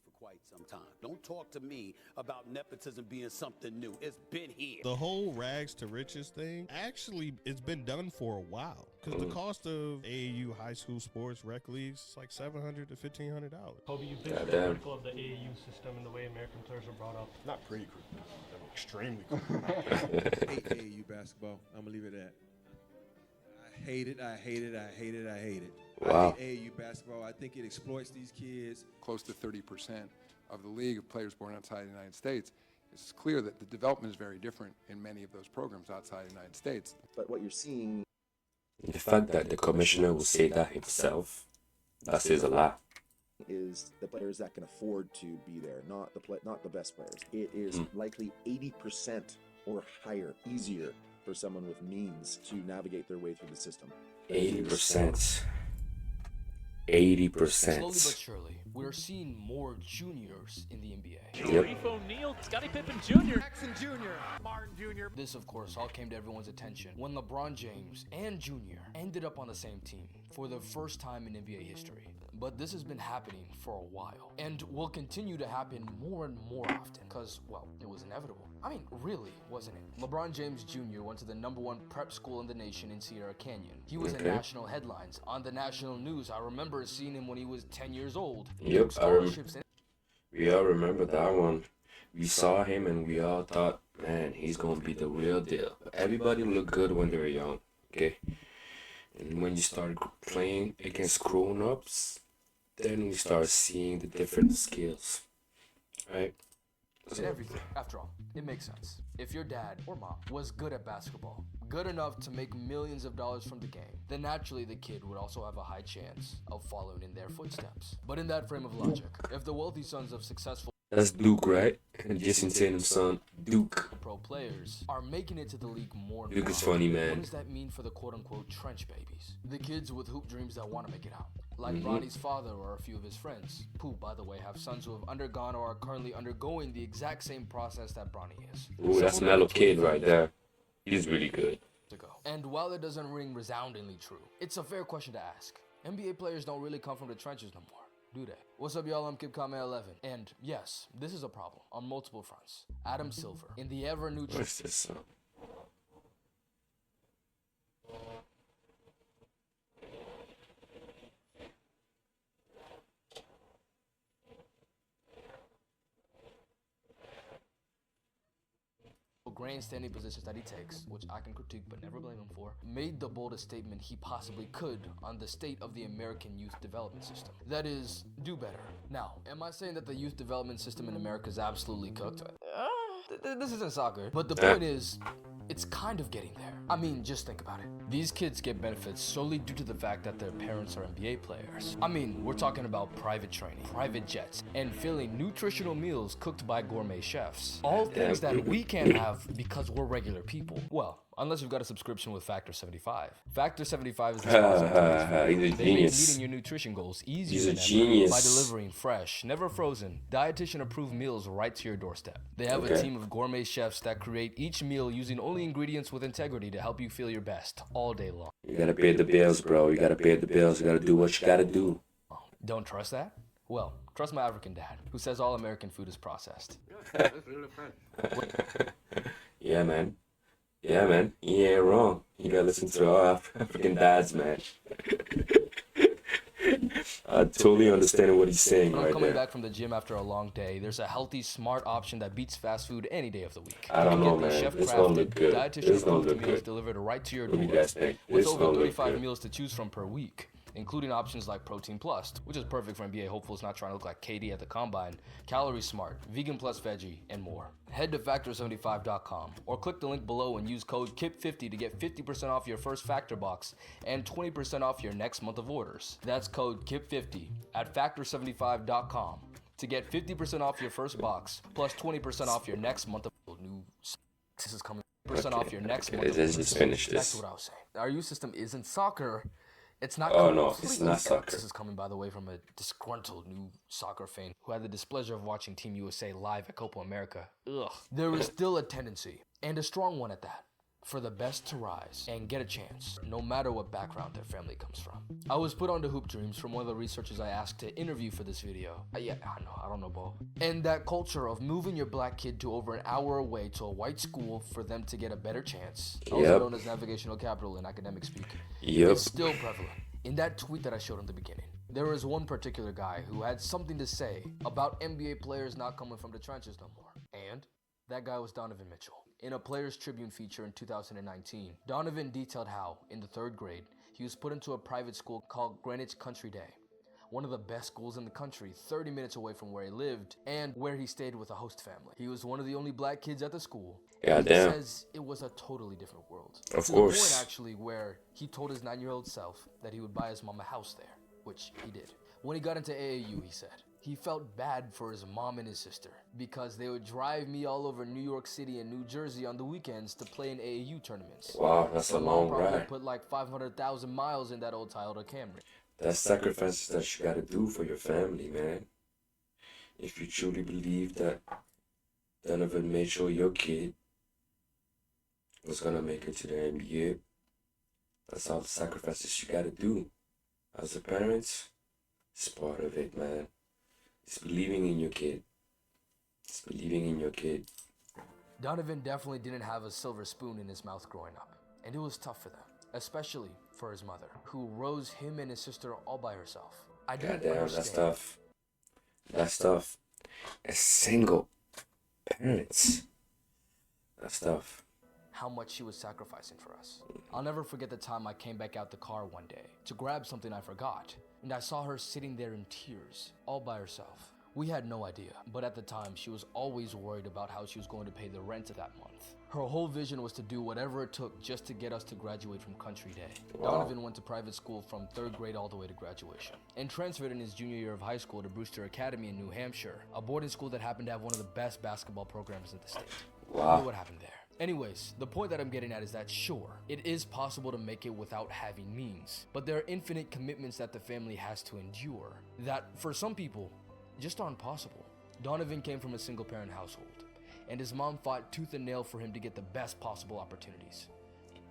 for quite some time. Don't talk to me about nepotism being something new. It's been here. The whole rags to riches thing, actually, it's been done for a while. Because the cost of AAU high school sports rec leagues is like $700 to $1,500. Kobe, you've been critical of the AAU system and the way American players are brought up. Not pretty critical. I'm extremely critical. I hate AAU basketball. I'm going to leave it at that. I hate it. I hate it. I hate it. I hate it. Wow. I hate AAU basketball. I think it exploits these kids. Close to 30% of the league of players born outside the United States. It's clear that the development is very different in many of those programs outside the United States. But what you're seeing... The fact that the commissioner will say that himself, that says a lot. Is the players that can afford to be there, not the best players. It is likely 80% or higher, easier for someone with means to navigate their way through the system. 80%. 80%. Slowly but surely, we're seeing more juniors in the NBA. Yep. Reef O'Neal, Scottie Pippen Jr., Jackson Jr., Martin Jr. This, of course, all came to everyone's attention when LeBron James and Jr. ended up on the same team for the first time in NBA history. But this has been happening for a while and will continue to happen more and more often because, well, it was inevitable. I mean, really, wasn't it? LeBron James Jr. went to the #1 prep school in the nation in Sierra Canyon. He was in national headlines, on the national news. I remember seeing him when he was 10 years old. Yep, we all remember that one. We saw him and we all thought, man, he's going to be the real deal. Everybody looked good when they were young, okay? And when you start playing against grown-ups, then we start seeing the different skills, right? And everything. After all, it makes sense. If your dad or mom was good at basketball, good enough to make millions of dollars from the game, then naturally the kid would also have a high chance of following in their footsteps. But in that frame of logic, if the wealthy sons of successful That's Duke, right? And Jason Tatum's son, Duke. pro players are making it to the league more and Duke more, is funny, what man. does that mean for the quote-unquote trench babies? The kids with hoop dreams that want to make it out. Like Bronny's father or a few of his friends, who, by the way, have sons who have undergone or are currently undergoing the exact same process that Bronny is. Ooh, that's Mellow Kid right there. He's really good. And while it doesn't ring resoundingly true, it's a fair question to ask. NBA players don't really come from the trenches no more, do they? What's up, y'all? I'm KidKame11. And yes, this is a problem on multiple fronts. Adam Silver, in the ever-new... What's this song? grandstanding positions that he takes, which I can critique but never blame him for, made the boldest statement he possibly could on the state of the American youth development system. That is, do better. Now, am I saying that the youth development system in America is absolutely cooked? This isn't soccer, but the point is, it's kind of getting there. I mean, just think about it. These kids get benefits solely due to the fact that their parents are NBA players. I mean, we're talking about private training, private jets, and filling nutritional meals cooked by gourmet chefs. All things that we can't have because we're regular people. Well, unless you've got a subscription with Factor 75. Factor 75 is the sponsor of today's video. They make meeting your nutrition goals easier than ever by delivering fresh, never frozen, dietitian-approved meals right to your doorstep. They have a team of gourmet chefs that create each meal using only ingredients with integrity to help you feel your best all day long. You gotta pay the bills, bro. You gotta pay the bills. You gotta do what you gotta do. Don't trust that? Well, trust my African dad, who says all American food is processed. Yeah, man. Yeah, man. He ain't wrong. You gotta listen to our African dads, man. I totally understand what he's saying right there. Coming back from the gym after a long day, there's a healthy, smart option that beats fast food any day of the week. I don't know, man. It's gonna look good. It's gonna look meals good. delivered right to your What do door. you guys think? With It's over gonna look 35 good. meals to choose from per week, including options like Protein Plus, which is perfect for NBA hopefuls not trying to look like KD at the Combine, Calorie Smart, Vegan Plus Veggie, and more. Head to Factor75.com or click the link below and use code KIP50 to get 50% off your first Factor box and 20% off your next month of orders. That's code KIP50 at Factor75.com to get 50% off your first box plus 20% off your next month of new. This is coming. Percent off your next month. Let's just finish this. That's what I was saying. Our youth system isn't soccer. It's not. Oh no, it's not soccer. This is coming, by the way, from a disgruntled new soccer fan who had the displeasure of watching Team USA live at Copa America. Ugh. There is still a tendency, and a strong one at that, for the best to rise and get a chance, no matter what background their family comes from. I was put onto Hoop Dreams from one of the researchers I asked to interview for this video. Yeah, I don't know, ball. And that culture of moving your black kid to over an hour away to a white school for them to get a better chance, also known as navigational capital in academic speak, is still prevalent. In that tweet that I showed in the beginning, there was one particular guy who had something to say about NBA players not coming from the trenches no more. And that guy was Donovan Mitchell. In a Players Tribune feature in 2019, Donovan detailed how, in the 3rd grade, he was put into a private school called Greenwich Country Day, one of the best schools in the country, 30 minutes away from where he lived and where he stayed with a host family. He was one of the only black kids at the school. And he says it was a totally different world. Of to course. the point, actually, where he told his 9-year-old self that he would buy his mom a house there, which he did. When he got into AAU, he said, he felt bad for his mom and his sister because they would drive me all over New York City and New Jersey on the weekends to play in AAU tournaments. Wow, that's a long ride. Put like 500,000 miles in that old Toyota Camry. That's sacrifices that you gotta do for your family, man. If you truly believe that Donovan Mitchell, your kid, was gonna make it to the NBA, that's all the sacrifices you gotta do. As a parent, it's part of it, man. It's believing in your kid. It's believing in your kid. Donovan definitely didn't have a silver spoon in his mouth growing up, and it was tough for them, especially for his mother, who rose him and his sister all by herself. I didn't understand. That's tough. As single parents, that's tough. How much she was sacrificing for us. I'll never forget the time I came back out the car one day to grab something I forgot, and I saw her sitting there in tears, all by herself. We had no idea, but at the time, she was always worried about how she was going to pay the rent that month. Her whole vision was to do whatever it took just to get us to graduate from Country Day. Wow. Donovan went to private school from 3rd grade all the way to graduation, and transferred in his junior year of high school to Brewster Academy in New Hampshire, a boarding school that happened to have one of the best basketball programs in the state. Wow. Look what happened there. Anyways, the point that I'm getting at is that sure, it is possible to make it without having means, but there are infinite commitments that the family has to endure that, for some people, just aren't possible. Donovan came from a single-parent household, and his mom fought tooth and nail for him to get the best possible opportunities.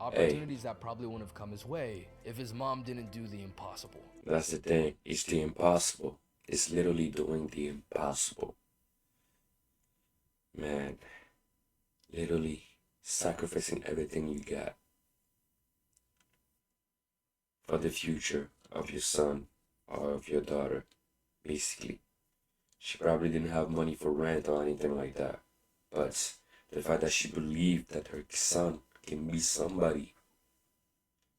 Opportunities that probably wouldn't have come his way if his mom didn't do the impossible. That's the thing. It's the impossible. It's literally doing the impossible. Man, literally sacrificing everything you got for the future of your son or of your daughter, basically. She probably didn't have money for rent or anything like that, but the fact that she believed that her son can be somebody,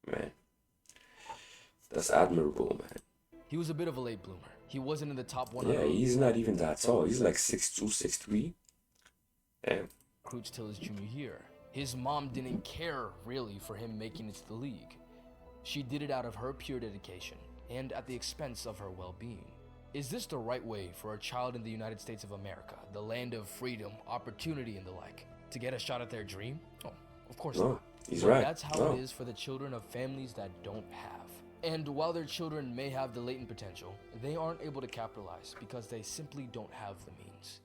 man, that's admirable, man. He was a bit of a late bloomer. He wasn't in the top 100. Yeah, he's not even that tall. He's like 6'2", 6'3". Damn. Recruits till his junior year. His mom didn't care, really, for him making it to the league. She did it out of her pure dedication and at the expense of her well-being. Is this the right way for a child in the United States of America, the land of freedom, opportunity, and the like, to get a shot at their dream? Oh, of course not. He's right. That's how it is for the children of families that don't have. And while their children may have the latent potential, they aren't able to capitalize because they simply don't have the means.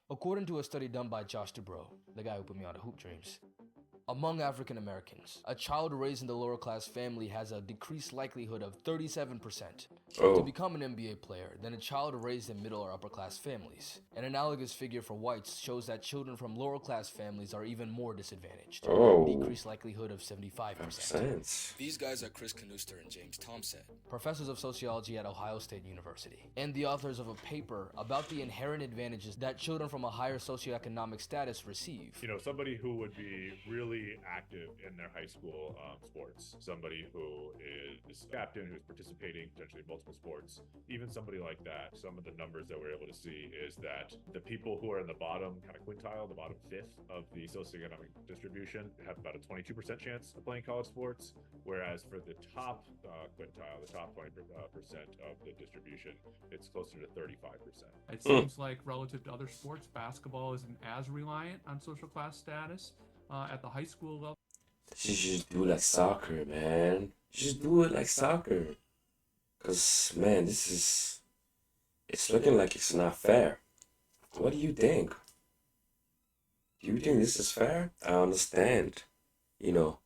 According to a study done by Josh Dubrow, the guy who put me on to Hoop Dreams, among African Americans, a child raised in the lower class family has a decreased likelihood of 37% to become an NBA player than a child raised in middle or upper class families. An analogous figure for whites shows that children from lower class families are even more disadvantaged. Decreased likelihood of 75%. These guys are Chris Canuster and James Thompson, professors of sociology at Ohio State University, and the authors of a paper about the inherent advantages that children from a higher socioeconomic status receive. You know, somebody who would be really active in their high school sports, somebody who is captain, who's participating potentially in multiple sports, even somebody like that, some of the numbers that we're able to see is that the people who are in the bottom kind of quintile, the bottom fifth of the socioeconomic distribution, have about a 22% chance of playing college sports, whereas for the top quintile, the top 20% of the distribution, it's closer to 35%. It seems like relative to other sports, basketball isn't as reliant on social class status at the high school level. You should just do like soccer, man. Just do it like soccer. Cause man, it's looking like it's not fair. What do you think? Do you think this is fair? I understand you know,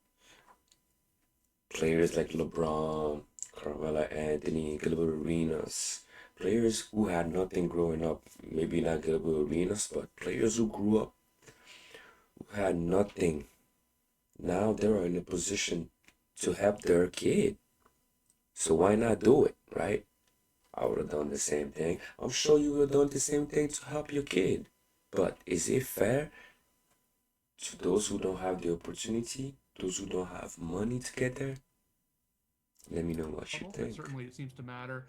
players like LeBron, Carmelo Anthony, Gilbert Arenas, players who had nothing growing up. Maybe not Gilbert Arenas, but players who grew up who had nothing. Now they're in a position to help their kid. So why not do it, right? I would have done the same thing. I'm sure you would have done the same thing to help your kid. But is it fair to those who don't have the opportunity, those who don't have money to get there? Let me know what you And think. certainly it seems to matter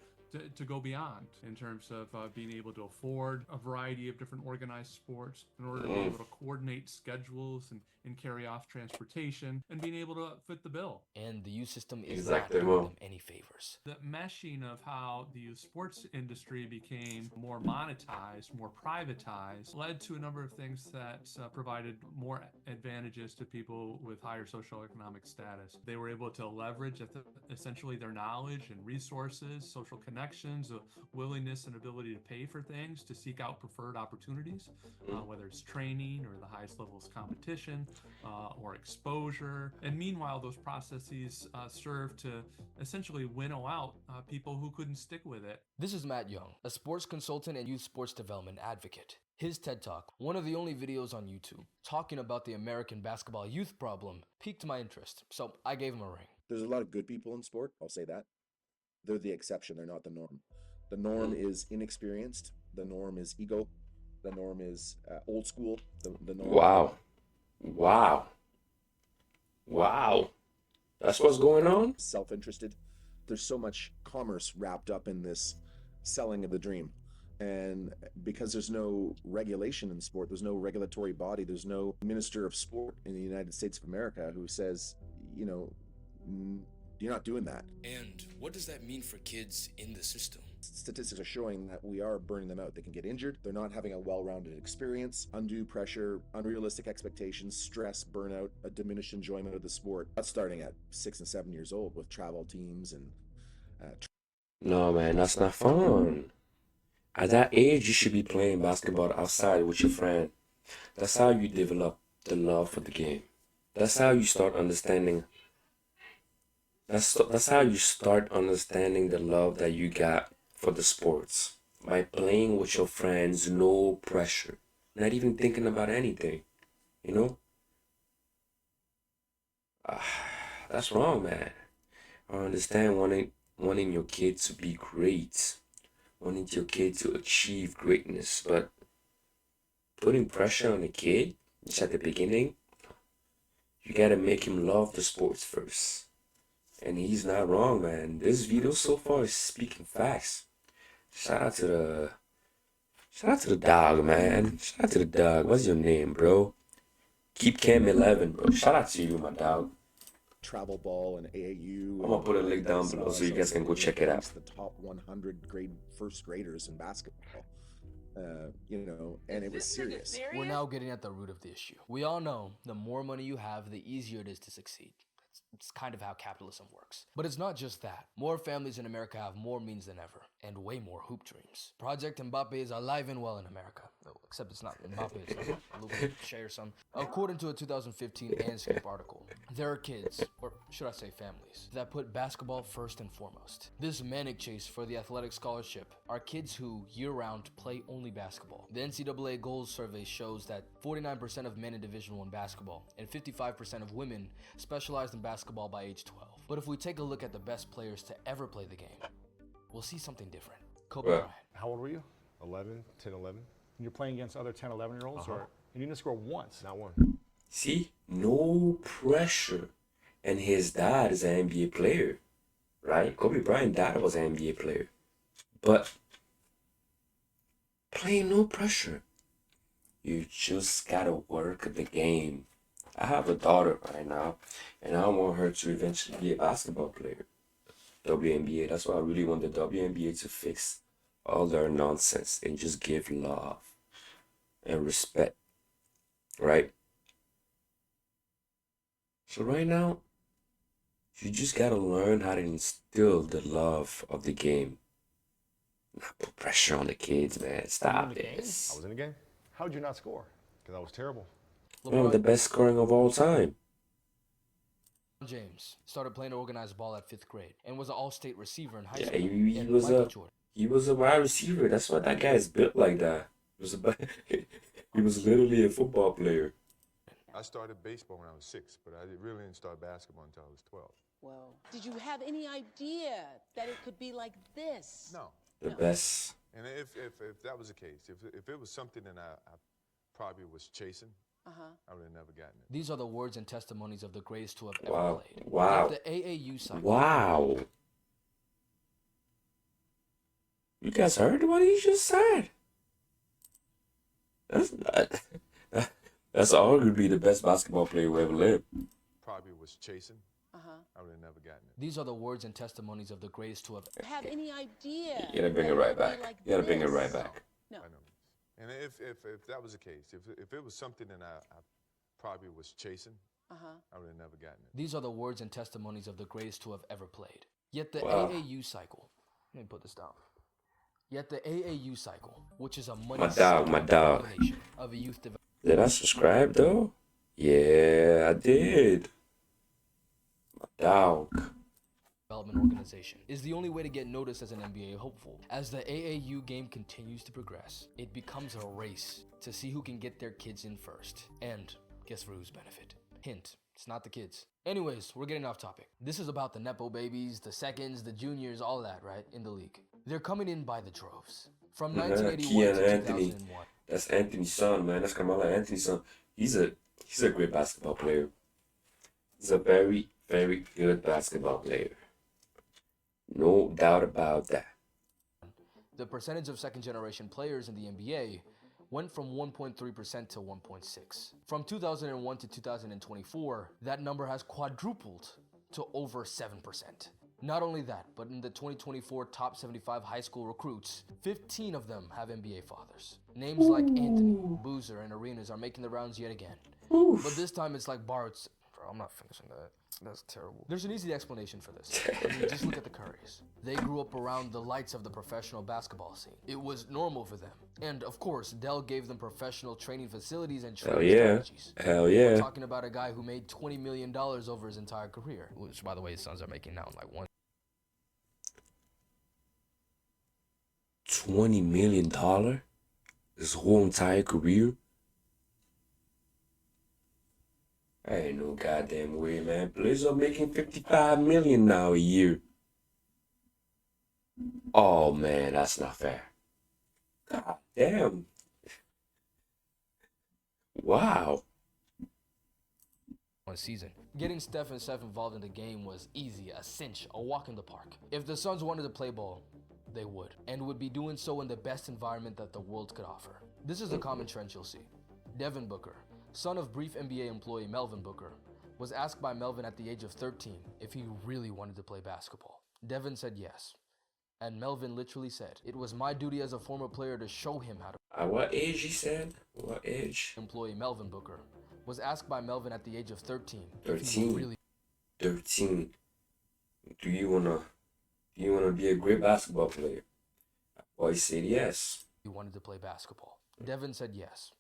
to go beyond in terms of being able to afford a variety of different organized sports in order to be able to coordinate schedules and carry off transportation and being able to fit the bill. And the youth system is not doing them any favors. The meshing of how the youth sports industry became more monetized, more privatized, led to a number of things that provided more advantages to people with higher socioeconomic status. They were able to leverage essentially their knowledge and resources, social connections, a willingness and ability to pay for things, to seek out preferred opportunities, whether it's training or the highest levels of competition or exposure. And meanwhile, those processes serve to essentially winnow out people who couldn't stick with it. This is Matt Young, a sports consultant and youth sports development advocate. His TED Talk, one of the only videos on YouTube, talking about the American basketball youth problem, piqued my interest, so I gave him a ring. There's a lot of good people in sport, I'll say that. They're the exception, they're not the norm. The norm is inexperienced, the norm is ego, the norm is old school, the norm. Wow. That's what's going on? Self-interested. There's so much commerce wrapped up in this selling of the dream. And because there's no regulation in sport, there's no regulatory body, there's no minister of sport in the United States of America who says, you know, you're not doing that. And what does that mean for kids in the system? Statistics are showing that we are burning them out. They can get injured. They're not having a well-rounded experience. Undue pressure, unrealistic expectations, stress, burnout, a diminished enjoyment of the sport. That's starting at 6 and 7 years old with travel teams and... No, man, that's not fun. At that age, you should be playing basketball outside with your friend. That's how you develop the love for the game. That's how you start understanding. That's how you start understanding the love that you got for the sports. By playing with your friends, no pressure. Not even thinking about anything. You know? That's wrong, man. I understand wanting your kid to be great. Wanting your kid to achieve greatness. But putting pressure on a kid, just at the beginning, you gotta make him love the sports first. And he's not wrong, man. This video so far is speaking facts. Shout out to the dog, man. Shout out to the dog. What's your name, bro? Keep Cam 11, bro. Shout out to you, my dog. Travel ball and AAU. I'm gonna put a link down below so you guys can go check it out. The top 100 first graders in basketball. You know, and it was serious. We're now getting at the root of the issue. We all know the more money you have, the easier it is to succeed. It's kind of how capitalism works. But it's not just that. More families in America have more means than ever, and way more hoop dreams. Project Mbappe is alive and well in America. Oh, except it's not Mbappe, it's Luke Shea or something. According to a 2015 Landscape article, there are kids, or should I say families, that put basketball first and foremost. This manic chase for the athletic scholarship are kids who, year-round, play only basketball. The NCAA Goals Survey shows that 49% of men in Division I basketball and 55% of women specialized in basketball by age 12. But if we take a look at the best players to ever play the game, we'll see something different. Kobe Bryant. How old were you? 11, 10, 11. And you're playing against other 10, 11-year-olds? Or you didn't score once? Not one. See? No pressure. And his dad is an NBA player, right? Kobe Bryant's dad was an NBA player. But playing no pressure. You just gotta work the game. I have a daughter right now, and I want her to eventually be a basketball player. WNBA. That's why I really want the WNBA to fix all their nonsense and just give love and respect, right? So right now, you just gotta learn how to instill the love of the game. Not put pressure on the kids, man. Stop this. I was in the game. How did you not score? Because I was terrible. One of the best scoring of all time. James started playing organized ball at 5th grade and was an all-state receiver in high Yeah, school. he And was Michael a Jordan. he was a wide receiver. That's why that guy is built like that. He was literally a football player. I started baseball when I was 6, but I really didn't start basketball until I was 12. Well, did you have any idea that it could be like this? No. The best. And if that was the case, if it was something that I probably was chasing, I would have never gotten it. These are the words and testimonies of the greatest to have ever Wow. played. Wow. Yet the AAU cycle. Wow. You guys heard what he just said? That's arguably the best basketball player who ever lived. Probably was chasing, I would have never gotten it. These are the words and testimonies of the greatest to have ever Have any idea? You gotta bring it right back. Like You gotta bring it this? right back. No. I know. And if that was the case, if it was something that I probably was chasing, I would have never gotten it. These are the words and testimonies of the greatest to have ever played. Yet the Wow. AAU cycle. Let me put this down. Yet the AAU cycle, which is a money My dog. of a youth development. Did I subscribe though? Yeah, I did. My dog. Development organization is the only way to get noticed as an NBA hopeful. As the AAU game continues to progress, it becomes a race to see who can get their kids in first. And guess for whose benefit? Hint, it's not the kids. Anyways, we're getting off topic. This is about the Nepo babies, the seconds, the juniors, all that, right, in the league. They're coming in by the droves. From 1981 Kian to Anthony. 2001. That's Anthony's son, man. That's Kamala Anthony's son. He's a great basketball player. He's a very, very good basketball player. No doubt about that. The percentage of second-generation players in the NBA went from 1.3% to 1.6%. From 2001 to 2024, that number has quadrupled to over 7%. Not only that, but in the 2024 top 75 high school recruits, 15 of them have NBA fathers. Names like Anthony, Boozer, and Arenas are making the rounds yet again. But this time it's like Bart's. Bro, I'm not finishing that. That's terrible. There's an easy explanation for this. I mean, just look at the Currys. They grew up around the lights of the professional basketball scene. It was normal for them. And of course, Dell gave them professional training facilities and training strategies. Hell yeah. We're talking about a guy who made $20 million over his entire career, which, by the way, his sons are making now in like $20 million? His whole entire career? Ain't no goddamn way, man. Players are making $55 million now a year. Oh man, that's not fair. God damn. Wow. one season. Getting Steph and Steph involved in the game was easy, a cinch, a walk in the park. If the Suns wanted to play ball, they would, and would be doing so in the best environment that the world could offer. This is a common trend you'll see. Devin Booker, son of brief NBA employee Melvin Booker, was asked by Melvin at the age of 13 if he really wanted to play basketball. Devin said yes, and Melvin literally said, "It was my duty as a former player to show him how to." At what age, he said? What age? Employee Melvin Booker was asked by Melvin at the age of 13 if he 13. really 13. Do you wanna be a great basketball player? Boy said yes. wanted to play basketball. Devin said yes,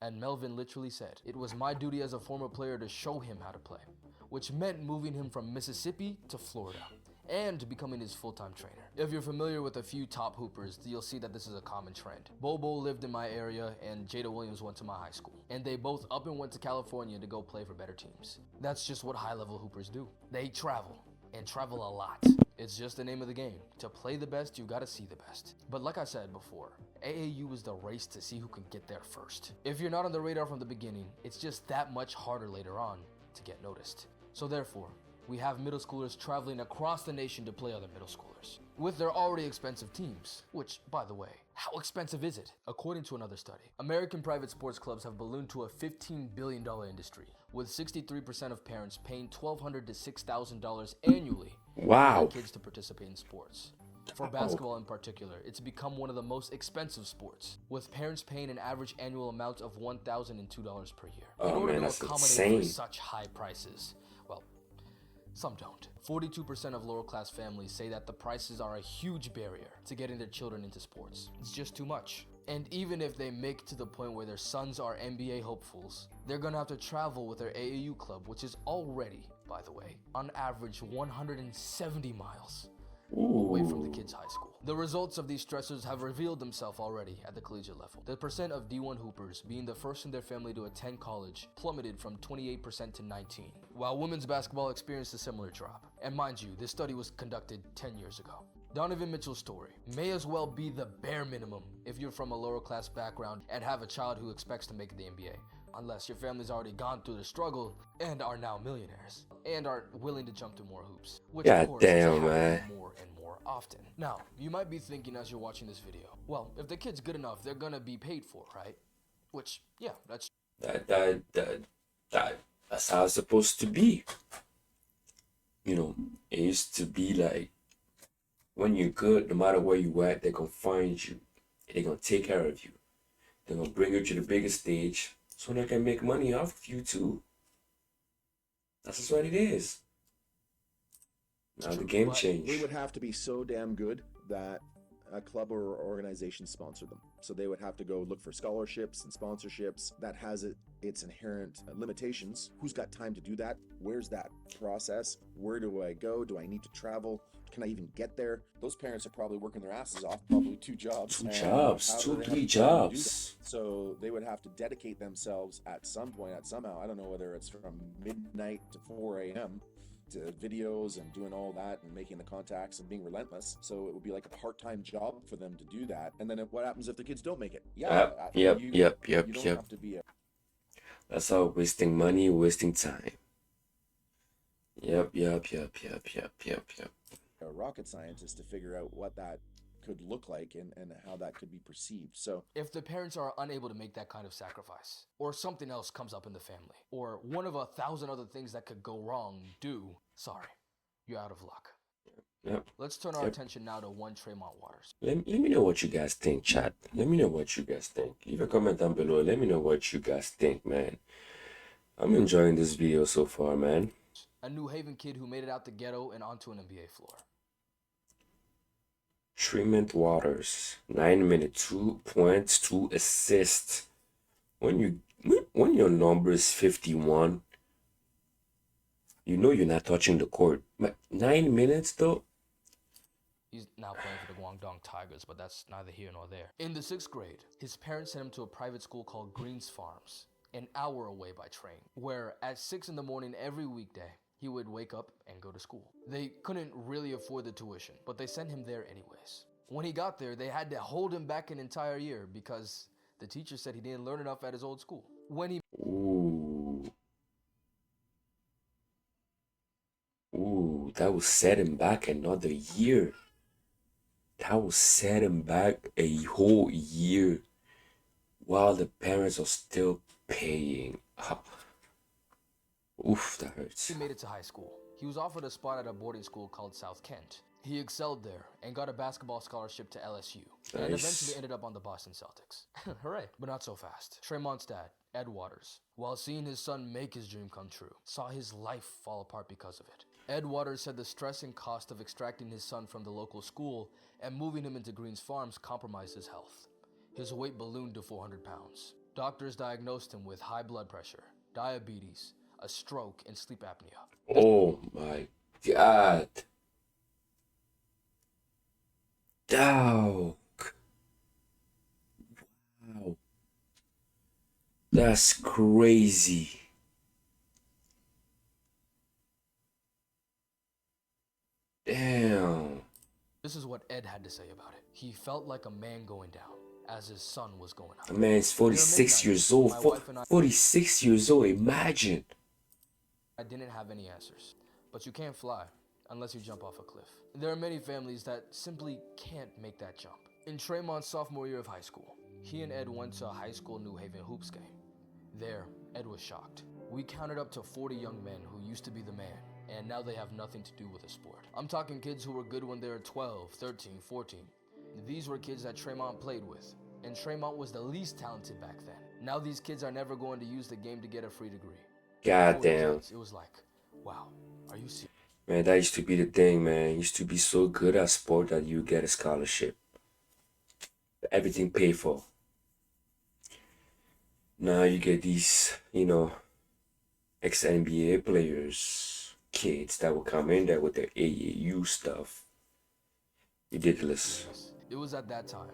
and Melvin literally said, "It was my duty as a former player to show him how to play," which meant moving him from Mississippi to Florida and becoming his full-time trainer. If you're familiar with a few top hoopers, you'll see that this is a common trend. Bobo lived in my area and Jada Williams went to my high school, and they both up and went to California to go play for better teams. That's just what high-level hoopers do. They travel, and travel a lot. It's just the name of the game. To play the best, you gotta see the best. But like I said before, AAU is the race to see who can get there first. If you're not on the radar from the beginning, it's just that much harder later on to get noticed. So therefore, we have middle schoolers traveling across the nation to play other middle schoolers with their already expensive teams, which, by the way, how expensive is it? According to another study, American private sports clubs have ballooned to a $15 billion industry, with 63% of parents paying $1,200 to $6,000 annually Wow. for their kids to participate in sports. For basketball in particular, it's become one of the most expensive sports, with parents paying an average annual amount of $1,002 per year. Oh, in order man, to that's accommodate insane. for such high prices. Well, some don't. 42% of lower class families say that the prices are a huge barrier to getting their children into sports. It's just too much. And even if they make to the point where their sons are NBA hopefuls, they're gonna have to travel with their AAU club, which is already, by the way, on average 170 miles away from the kid's high school. The results of these stressors have revealed themselves already at the collegiate level. The percent of D1 hoopers being the first in their family to attend college plummeted from 28% to 19%, while women's basketball experienced a similar drop. And mind you, this study was conducted 10 years ago. Donovan Mitchell's story may as well be the bare minimum if you're from a lower class background and have a child who expects to make the NBA. Unless your family's already gone through the struggle and are now millionaires and are willing to jump to more hoops, which of course is happening more and more often. Now, you might be thinking as you're watching this video, well, if the kid's good enough, they're gonna be paid for, right? Which, yeah, that's that's how it's supposed to be. You know, it used to be like, when you're good, no matter where you at, they're gonna find you. They're gonna take care of you. They're gonna bring you to the biggest stage so they can make money off of you too. That's just what it is. Now the game changed. They would have to be so damn good that a club or organization sponsor them. So they would have to go look for scholarships and sponsorships. That has its inherent limitations. Who's got time to do that? Where's that process? Where do I go? Do I need to travel? Can I even get there? Those parents are probably working their asses off, probably 2 jobs. 3 jobs. So they would have to dedicate themselves at some point, somehow. I don't know whether it's from midnight to 4 a.m. to videos and doing all that and making the contacts and being relentless. So it would be like a part-time job for them to do that. And then what happens if the kids don't make it? You don't have to be That's all wasting money, wasting time. Yep. a rocket scientist to figure out what that could look like and how that could be perceived. So if the parents are unable to make that kind of sacrifice, or something else comes up in the family, or one of 1,000 other things that could go wrong sorry, you're out of luck. Yep. Let's turn our attention now to one Tremont Waters. Let me know what you guys think, chat. Let me know what you guys think. Leave a comment down below. Let me know what you guys think, man. I'm enjoying this video so far, man. A New Haven kid who made it out the ghetto and onto an NBA floor. Tremont Waters, 9 minutes, 2 points, 2 assists. When your number is 51, you know you're not touching the court. 9 minutes though. He's now playing for the Guangdong Tigers, but that's neither here nor there. In the 6th grade, his parents sent him to a private school called Greens Farms, an hour away by train, where at 6 in the morning every weekday, he would wake up and go to school. They couldn't really afford the tuition, but they sent him there anyways. When he got there, they had to hold him back an entire year because the teacher said he didn't learn enough at his old school. When he Ooh, that will set him back another year. That will set him back a whole year while the parents are still paying. Oof, that hurts. He made it to high school. He was offered a spot at a boarding school called South Kent. He excelled there and got a basketball scholarship to LSU, and eventually ended up on the Boston Celtics. Hooray, but not so fast. Tremont's dad, Ed Waters, while seeing his son make his dream come true, saw his life fall apart because of it. Ed Waters said the stress and cost of extracting his son from the local school and moving him into Greens Farms compromised his health. His weight ballooned to 400 pounds. Doctors diagnosed him with high blood pressure, diabetes, a stroke, and sleep apnea. Oh my God. Dog. Wow. That's crazy. Damn. This is what Ed had to say about it. He felt like a man going down as his son was going up. A man's 46 years old. 46 years old, imagine. I didn't have any answers, but you can't fly unless you jump off a cliff. There are many families that simply can't make that jump. In Tremont's sophomore year of high school, he and Ed went to a high school New Haven hoops game. There, Ed was shocked. We counted up to 40 young men who used to be the man, and now they have nothing to do with the sport. I'm talking kids who were good when they were 12, 13, 14. These were kids that Tremont played with, and Tremont was the least talented back then. Now these kids are never going to use the game to get a free degree. Goddamn. It was like, wow, are you serious? Man, that used to be the thing, man. You used to be so good at sport that you get a scholarship. Everything paid for. Now you get these, ex-NBA players kids that will come in there with their AAU stuff. Ridiculous. It was at that time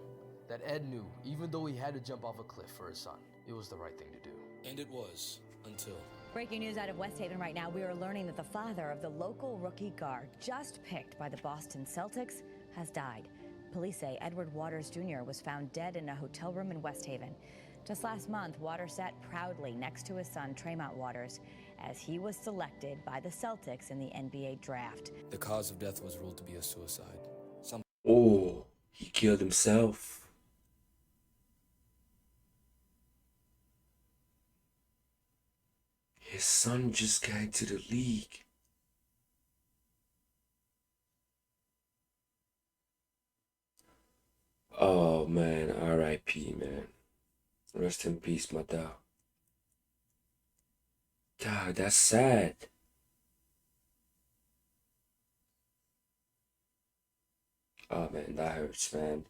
that Ed knew, even though he had to jump off a cliff for his son, it was the right thing to do. And it was, until... Breaking news out of West Haven right now. We are learning that the father of the local rookie guard, just picked by the Boston Celtics, has died. Police say Edward Waters Jr. was found dead in a hotel room in West Haven. Just last month, Waters sat proudly next to his son, Tremont Waters, as he was selected by the Celtics in the NBA draft. The cause of death was ruled to be a suicide. Oh, he killed himself. His son just got into the league. Oh man, R.I.P. man. Rest in peace, my dog. God, that's sad. Oh man, that hurts, man.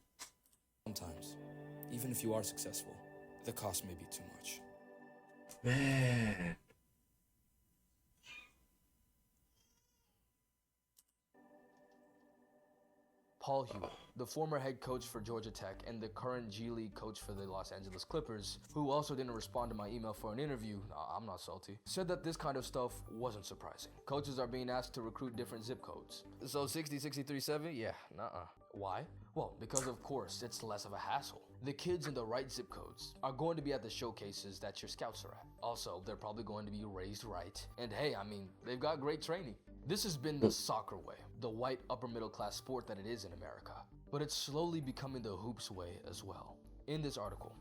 Sometimes, even if you are successful, the cost may be too much. Man. Paul Hewitt, the former head coach for Georgia Tech and the current G League coach for the Los Angeles Clippers, who also didn't respond to my email for an interview, I'm not salty, said that this kind of stuff wasn't surprising. Coaches are being asked to recruit different zip codes. So 60, 63, 70? Yeah, nuh-uh. Why? Well, because of course, it's less of a hassle. The kids in the right zip codes are going to be at the showcases that your scouts are at. Also, they're probably going to be raised right. And hey, I mean, they've got great training. This has been the soccer way, the white upper middle class sport that it is in America. But it's slowly becoming the hoops way as well. In this article,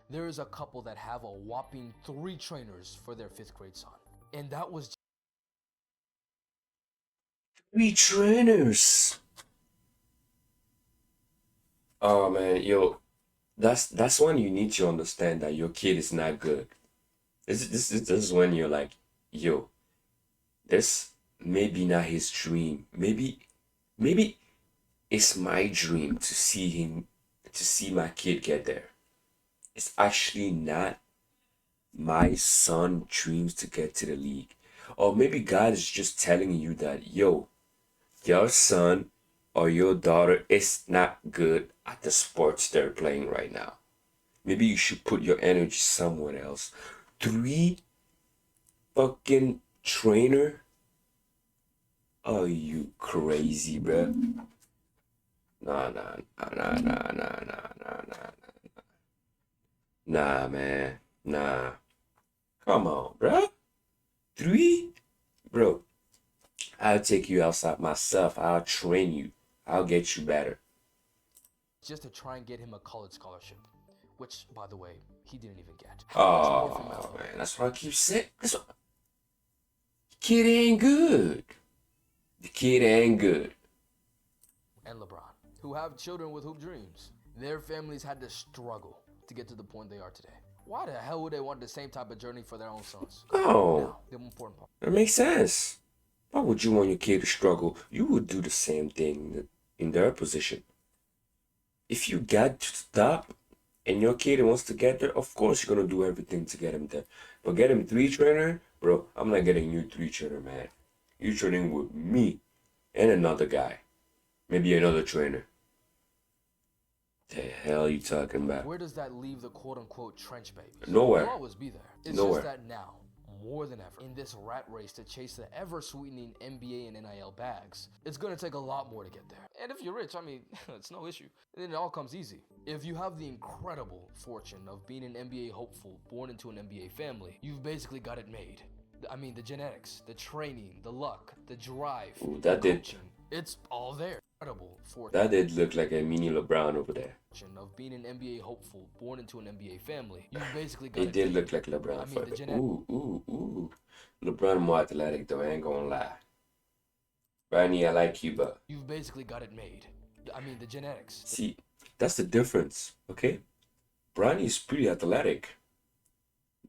there is a couple that have a whopping 3 trainers for their 5th grade son. And that was 3 trainers. Oh man, yo, that's when you need to understand that your kid is not good. This is when you're like, yo, this maybe not his dream. Maybe it's my dream to see my kid get there. It's actually not my son dreams to get to the league. Or maybe God is just telling you that, yo, your son or your daughter is not good at the sports they're playing right now. Maybe you should put your energy somewhere else. 3 fucking trainer? Are you crazy, bruh? Nah, man. Nah. Come on, bruh. 3? Bro, I'll take you outside myself. I'll train you. I'll get you better. just to try and get him a college scholarship, which, by the way, he didn't even get. Oh, man, that's what I keep saying. The kid ain't good. The kid ain't good. And LeBron, who have children with hoop dreams. Their families had to struggle to get to the point they are today. Why the hell would they want the same type of journey for their own sons? Oh, now, the important part. That makes sense. Why would you want your kid to struggle? You would do the same thing in their position. If you got to stop and your kid wants to get there, of course you're going to do everything to get him there. But get him 3 trainer, bro, I'm not getting you 3 trainer, man. You're training with me and another guy. Maybe another trainer. The hell you talking about? Where does that leave the quote-unquote trench babies? Nowhere. They'll always be there. It's Nowhere. just that now, more than ever, in this rat race to chase the ever-sweetening NBA and NIL bags, it's gonna take a lot more to get there. And if you're rich, I mean, it's no issue. Then it all comes easy. If you have the incredible fortune of being an NBA hopeful born into an NBA family, you've basically got it made. I mean, the genetics, the training, the luck, the drive, Ooh, the coaching, it's all there. Incredible fortune. That did look like a mini LeBron over there. Of being an NBA hopeful born into an NBA family, you basically got It did look like LeBron. I mean, the genetics. Ooh. LeBron more athletic though, I ain't gonna lie. Barney, I like you, but You've basically got it made. I mean, the genetics. see, that's the difference, okay? Bronny is pretty athletic,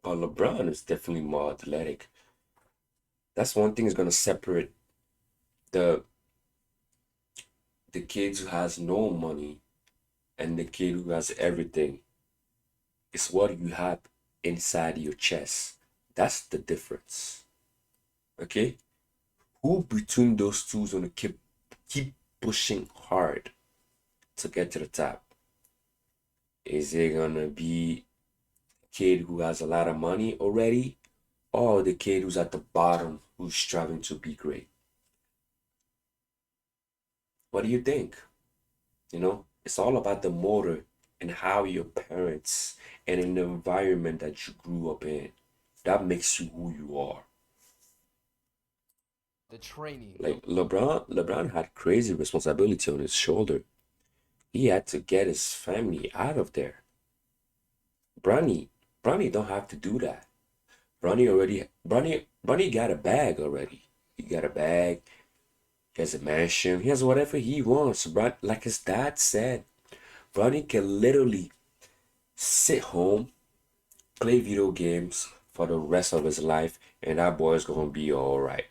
but LeBron is definitely more athletic. That's one thing is gonna separate the kid who has no money and the kid who has everything. It's what you have inside your chest. That's the difference. Okay? who between those two is gonna keep pushing hard to get to the top? Is it gonna be a kid who has a lot of money already, or the kid who's at the bottom who's striving to be great? What do you think? You know, it's all about the motor and how your parents and in the environment that you grew up in, that makes you who you are. The training. Like LeBron had crazy responsibility on his shoulder. He had to get his family out of there. Bronny don't have to do that. Bronny got a bag already. He got a bag. He has a mansion. He has whatever he wants. Like his dad said, Bronny can literally sit home, play video games for the rest of his life, and that boy's gonna be all right.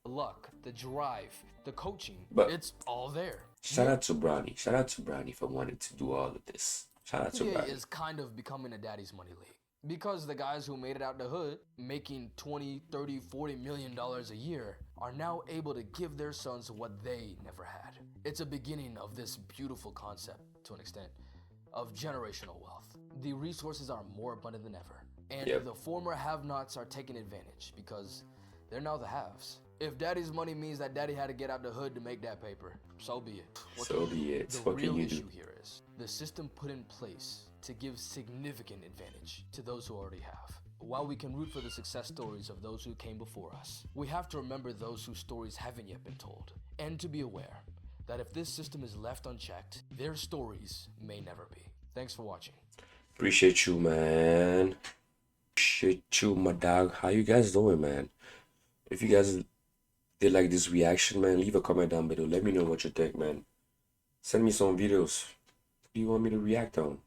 The luck, the drive, the coaching, But it's all there. Shout out to Bronny. Shout out to Bronny for wanting to do all of this. Shout out to NBA Bronny. is kind of becoming a daddy's money league. Because the guys who made it out the hood, making 20, 30, 40 million dollars a year, are now able to give their sons what they never had. It's a beginning of this beautiful concept, to an extent, of generational wealth. The resources are more abundant than ever. And the former have-nots are taking advantage because they're now the haves. If daddy's money means that daddy had to get out the hood to make that paper, so be it. So be it. The What real can you issue do? here is the system put in place to give significant advantage to those who already have. While we can root for the success stories of those who came before us, we have to remember those whose stories haven't yet been told, and to be aware that if this system is left unchecked, their stories may never be. Thanks for watching. Appreciate you, man. Appreciate you, my dog. How you guys doing, man? If you guys did like this reaction, man, leave a comment down below. Let me know what you think, man. Send me some videos. What do you want me to react on?